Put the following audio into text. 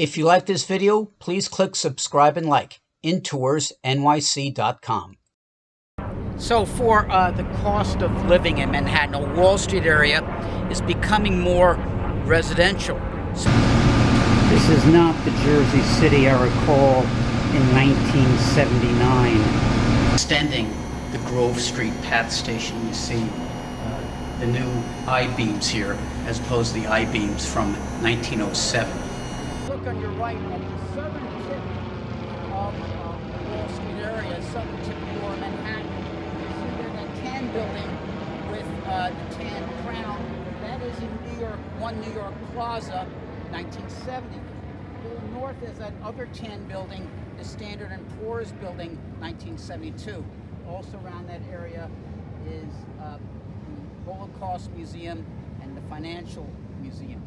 If you like this video, please click subscribe and like. intoursnyc.com. So for the cost of living in Manhattan, the Wall Street area is becoming more residential. This is not the Jersey City I recall in 1979. Extending the Grove Street Path Station, you see the new I-beams here as opposed to the I-beams from 1907. Look on your right at the southern tip of the Wall Street area, southern tip of Lower Manhattan. You see there that tan building with the tan crown. That is in New York, One New York Plaza, 1970. A little north is that other tan building, the Standard & Poor's building, 1972. Also around that area is the Holocaust Museum and the Financial Museum.